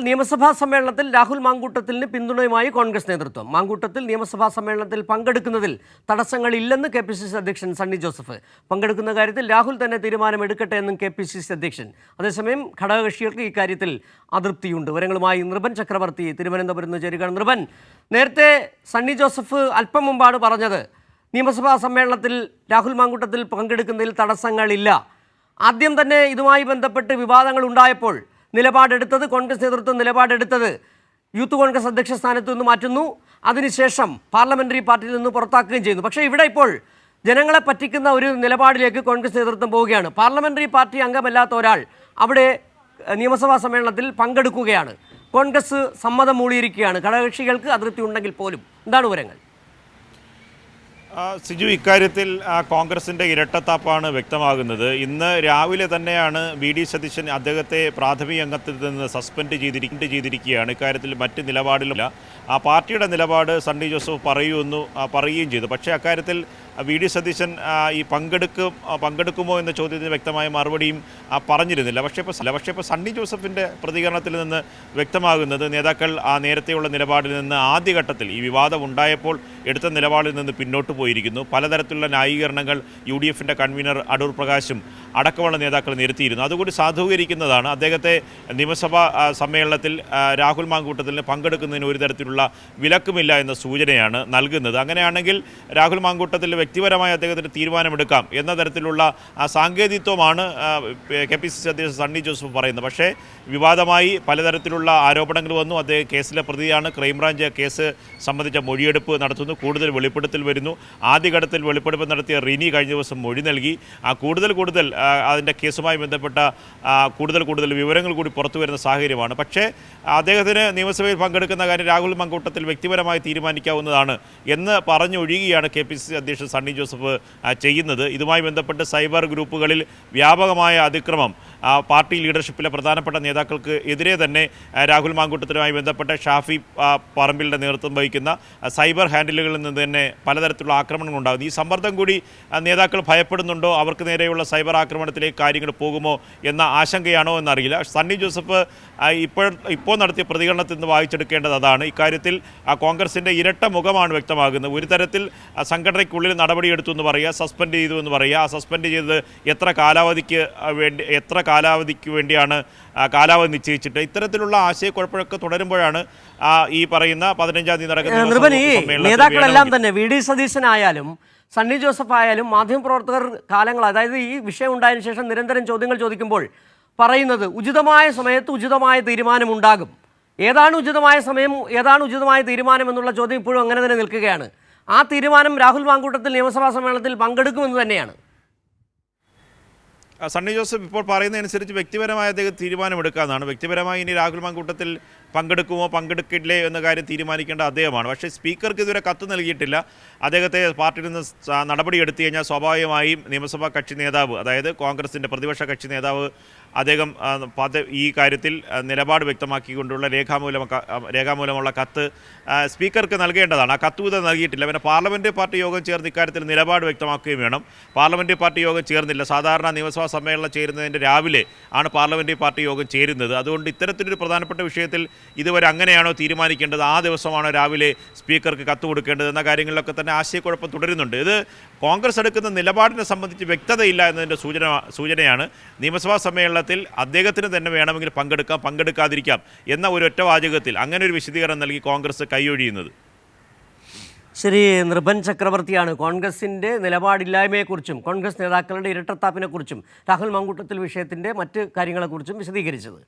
നിയമസഭാ സമ്മേളനത്തിൽ രാഹുൽ മാങ്കൂട്ടത്തിന് പിന്തുണയുമായി കോൺഗ്രസ് നേതൃത്വം. മാങ്കൂട്ടത്തിൽ നിയമസഭാ സമ്മേളനത്തിൽ പങ്കെടുക്കുന്നതിൽ തടസ്സങ്ങളില്ലെന്ന് KPCC അധ്യക്ഷൻ സണ്ണി ജോസഫ്. പങ്കെടുക്കുന്ന കാര്യത്തിൽ രാഹുൽ തന്നെ തീരുമാനമെടുക്കട്ടെ എന്നും KPCC അധ്യക്ഷൻ. അതേസമയം ഘടകകക്ഷികൾക്ക് ഇക്കാര്യത്തിൽ അതൃപ്തിയുണ്ട്. വിവരങ്ങളുമായി നൃപൻ ചക്രവർത്തി തിരുവനന്തപുരത്ത് നിന്ന് ചേരുകയാണ്. നൃപൻ, നേരത്തെ സണ്ണി ജോസഫ് അല്പം മുമ്പാണ് പറഞ്ഞത് നിയമസഭാ സമ്മേളനത്തിൽ രാഹുൽ മാങ്കൂട്ടത്തിൽ പങ്കെടുക്കുന്നതിൽ തടസ്സങ്ങളില്ല. ആദ്യം തന്നെ ഇതുമായി ബന്ധപ്പെട്ട് വിവാദങ്ങൾ ഉണ്ടായപ്പോൾ നിലപാടെടുത്തത് കോൺഗ്രസ് നേതൃത്വം നിലപാടെടുത്തത് യൂത്ത് കോൺഗ്രസ് അധ്യക്ഷ സ്ഥാനത്ത് നിന്ന് മാറ്റുന്നു, അതിനുശേഷം പാർലമെന്ററി പാർട്ടിയിൽ നിന്ന് പുറത്താക്കുകയും ചെയ്യുന്നു. പക്ഷേ ഇവിടെ ഇപ്പോൾ ജനങ്ങളെ പറ്റിക്കുന്ന ഒരു നിലപാടിലേക്ക് കോൺഗ്രസ് നേതൃത്വം പോവുകയാണ്. പാർലമെന്ററി പാർട്ടി അംഗമല്ലാത്ത ഒരാൾ അവിടെ നിയമസഭാ സമ്മേളനത്തിൽ പങ്കെടുക്കുകയാണ്. കോൺഗ്രസ് സമ്മതം മൂളിയിരിക്കുകയാണ്. ഘടകകക്ഷികൾക്ക് അതൃപ്തി ഉണ്ടെങ്കിൽ പോലും. എന്താണ് വിവരങ്ങൾ? സിജു, ഇക്കാര്യത്തിൽ കോൺഗ്രസിൻ്റെ ഇരട്ടത്താപ്പാണ് വ്യക്തമാകുന്നത്. ഇന്ന് രാവിലെ തന്നെയാണ് VD സതീശൻ അദ്ദേഹത്തെ പ്രാഥമിക അംഗത്തിൽ നിന്ന് സസ്പെൻഡ് ചെയ്തിരിക്കുകയാണ്. ഇക്കാര്യത്തിൽ മറ്റ് നിലപാടില്ല. ആ പാർട്ടിയുടെ നിലപാട് സണ്ണി ജോസഫ് പറയുകയും ചെയ്തു. പക്ഷേ അക്കാര്യത്തിൽ VD സതീശൻ ഈ പങ്കെടുക്കുമോ എന്ന ചോദ്യത്തിന് വ്യക്തമായ മറുപടിയും പറഞ്ഞിരുന്നില്ല. പക്ഷേ ഇപ്പോൾ സണ്ണി ജോസഫിൻ്റെ പ്രതികരണത്തിൽ നിന്ന് വ്യക്തമാകുന്നത് നേതാക്കൾ നേരത്തെയുള്ള നിലപാടിൽ നിന്ന് ആദ്യഘട്ടത്തിൽ ഈ വിവാദം ഉണ്ടായപ്പോൾ എടുത്ത നിലപാടിൽ നിന്ന് പിന്നോട്ട് പോയിരിക്കുന്നു. പലതരത്തിലുള്ള ന്യായീകരണങ്ങൾ UDFൻ്റെ കൺവീനർ അടൂർ പ്രകാശും അടക്കമുള്ള നേതാക്കൾ നിരത്തിയിരുന്നു. അതുകൂടി സാധൂകരിക്കുന്നതാണ് അദ്ദേഹത്തെ നിയമസഭാ സമ്മേളനത്തിൽ രാഹുൽ മാങ്കൂട്ടത്തിന് പങ്കെടുക്കുന്നതിന് ഒരു തരത്തിലുള്ള വിലക്കുമില്ല എന്ന സൂചനയാണ് നൽകുന്നത്. അങ്ങനെയാണെങ്കിൽ രാഹുൽ മാങ്കൂട്ടത്തിൽ വ്യക്തിപരമായി അദ്ദേഹത്തിന് തീരുമാനമെടുക്കാം എന്ന തരത്തിലുള്ള സാങ്കേതികത്വമാണ് KPCC അധ്യക്ഷൻ സണ്ണി ജോസഫ് പറയുന്നത്. പക്ഷേ വിവാദമായി പലതരത്തിലുള്ള ആരോപണങ്ങൾ വന്നു. അദ്ദേഹം കേസിലെ പ്രതിയാണ്. ക്രൈംബ്രാഞ്ച് കേസ് സംബന്ധിച്ച മൊഴിയെടുപ്പ് നടത്തുന്നു. കൂടുതൽ വെളിപ്പെടുത്തൽ വരുന്നു. ആദ്യഘട്ടത്തിൽ വെളിപ്പെടുപ്പ് നടത്തിയ റിനി കഴിഞ്ഞ ദിവസം മൊഴി നൽകി. കൂടുതൽ അതിൻ്റെ കേസുമായി ബന്ധപ്പെട്ട കൂടുതൽ വിവരങ്ങൾ കൂടി പുറത്തു വരുന്ന സാഹചര്യമാണ്. പക്ഷേ അദ്ദേഹത്തിന് നിയമസഭയിൽ പങ്കെടുക്കുന്ന കാര്യം രാഹുൽ മാങ്കൂട്ടത്തിൽ വ്യക്തിപരമായി തീരുമാനിക്കാവുന്നതാണ് എന്ന് പറഞ്ഞൊഴിയുകയാണ് KPCC അധ്യക്ഷൻ സണ്ണി ജോസഫ് ചെയ്യുന്നത്. ഇതുമായി ബന്ധപ്പെട്ട് സൈബർ ഗ്രൂപ്പുകളിൽ വ്യാപകമായ അതിക്രമം പാർട്ടി ലീഡർഷിപ്പിലെ പ്രധാനപ്പെട്ട നേതാക്കൾക്ക് എതിരെ തന്നെ രാഹുൽ മാങ്കൂട്ടത്തിനുമായി ബന്ധപ്പെട്ട ഷാഫി പറമ്പിലിൻ്റെ നേതൃത്വം വഹിക്കുന്ന സൈബർ ഹാൻഡിലുകളിൽ നിന്ന് തന്നെ പലതരത്തിലുള്ള ആക്രമണങ്ങൾ ഉണ്ടാകുന്നു. ഈ സമ്മർദ്ദം കൂടി നേതാക്കൾ ഭയപ്പെടുന്നുണ്ടോ, അവർക്ക് നേരെയുള്ള സൈബർ ആക്രമണത്തിലേക്ക് കാര്യങ്ങൾ പോകുമോ എന്ന ആശങ്കയാണോ എന്നറിയില്ല. സണ്ണി ജോസഫ് ഇപ്പോൾ നടത്തിയ പ്രതികരണത്തിൽ നിന്ന് വായിച്ചെടുക്കേണ്ടത് അതാണ്. ഇക്കാര്യത്തിൽ കോൺഗ്രസിൻ്റെ ഇരട്ട മുഖമാണ് വ്യക്തമാകുന്നത്. ഒരു തരത്തിൽ സംഘടനയ്ക്കുള്ളിൽ നടപടിയെടുത്തു എന്ന് പറയുക, സസ്പെൻഡ് ചെയ്തു എന്ന് പറയുക. ആ സസ്പെൻഡ് ചെയ്തത് എത്ര കാലാവധിക്ക് വേണ്ടിയാണ് കാലാവധി നിശ്ചയിച്ചിട്ട് ഇത്തരത്തിലുള്ള ആശയക്കുഴപ്പമൊക്കെ തുടരുമ്പോഴാണ് ഈ പറയുന്ന 15-ാം തീയതി നടക്കുന്ന നേതാക്കളെല്ലാം തന്നെ VD സതീശനായാലും സണ്ണി ജോസഫ് ആയാലും മാധ്യമപ്രവർത്തകർ കാലങ്ങൾ, അതായത് ഈ വിഷയം ഉണ്ടായതിനു ശേഷം നിരന്തരം ചോദ്യങ്ങൾ ചോദിക്കുമ്പോൾ പറയുന്നത് ഉചിതമായ സമയത്ത് ഉചിതമായ തീരുമാനമുണ്ടാകും. ഏതാണ് ഉചിതമായ സമയം, ഏതാണ് ഉചിതമായ തീരുമാനം എന്നുള്ള ചോദ്യം ഇപ്പോഴും അങ്ങനെ തന്നെ നിൽക്കുകയാണ്. ആ തീരുമാനം രാഹുൽ മാങ്കൂട്ടത്തിൽ നിയമസഭാ സമ്മേളനത്തിൽ പങ്കെടുക്കുമെന്ന് തന്നെയാണ് സണ്ണി ജോസഫ് ഇപ്പോൾ പറയുന്നതനുസരിച്ച് വ്യക്തിപരമായ അദ്ദേഹം തീരുമാനമെടുക്കാമെന്നാണ്. വ്യക്തിപരമായി ഇനി രാഹുൽ മാങ്കൂട്ടത്തിൽ പങ്കെടുക്കുമോ പങ്കെടുക്കില്ലേ എന്ന കാര്യം തീരുമാനിക്കേണ്ട അദ്ദേഹമാണ്. പക്ഷേ സ്പീക്കർക്ക് ഇതുവരെ കത്ത് നൽകിയിട്ടില്ല. അദ്ദേഹത്തെ പാർട്ടിയിൽ നിന്ന് നടപടി എടുത്തു കഴിഞ്ഞാൽ സ്വാഭാവികമായും നിയമസഭാ കക്ഷി നേതാവ്, അതായത് കോൺഗ്രസിൻ്റെ പ്രതിപക്ഷ കക്ഷി നേതാവ്, അദ്ദേഹം ഈ കാര്യത്തിൽ നിലപാട് വ്യക്തമാക്കിക്കൊണ്ടുള്ള രേഖാമൂലമുള്ള കത്ത് സ്പീക്കർക്ക് നൽകേണ്ടതാണ്. ആ കത്ത് ഇത് നൽകിയിട്ടില്ല. പിന്നെ പാർലമെൻ്ററി പാർട്ടി യോഗം ചേർന്ന് ഇക്കാര്യത്തിൽ നിലപാട് വ്യക്തമാക്കുകയും വേണം. പാർലമെൻ്ററി പാർട്ടി യോഗം ചേർന്നില്ല. സാധാരണ നിയമസഭാ സമ്മേളനം ചേരുന്നതിൻ്റെ രാവിലെ ആണ് പാർലമെൻ്ററി പാർട്ടി യോഗം ചേരുന്നത്. അതുകൊണ്ട് ഇത്തരത്തിലൊരു പ്രധാനപ്പെട്ട വിഷയത്തിൽ ഇതുവരെ അങ്ങനെയാണോ തീരുമാനിക്കേണ്ടത്, ആ ദിവസമാണോ രാവിലെ സ്പീക്കർക്ക് കത്ത് കൊടുക്കേണ്ടത് എന്ന കാര്യങ്ങളിലൊക്കെ തന്നെ ആശയക്കുഴപ്പം തുടരുന്നുണ്ട്. ഇത് കോൺഗ്രസ് എടുക്കുന്ന നിലപാടിനെ സംബന്ധിച്ച് വ്യക്തതയില്ല എന്നതിൻ്റെ സൂചനയാണ്. നിയമസഭാ സമ്മേളനത്തിൽ അദ്ദേഹത്തിന് തന്നെ വേണമെങ്കിൽ പങ്കെടുക്കാതിരിക്കാം എന്ന ഒരൊറ്റ വാചകത്തിൽ അങ്ങനെ ഒരു വിശദീകരണം നൽകി കോൺഗ്രസ് കൈയൊഴിയുന്നത്. ശരി, നൃപൻ ചക്രവർത്തിയാണ് കോൺഗ്രസിൻ്റെ നിലപാടില്ലായ്മയെക്കുറിച്ചും കോൺഗ്രസ് നേതാക്കളുടെ ഇരട്ടത്താപ്പിനെക്കുറിച്ചും രാഹുൽ മാങ്കൂട്ടത്തിൽ വിഷയത്തിൻ്റെ മറ്റ് കാര്യങ്ങളെക്കുറിച്ചും വിശദീകരിച്ചത്.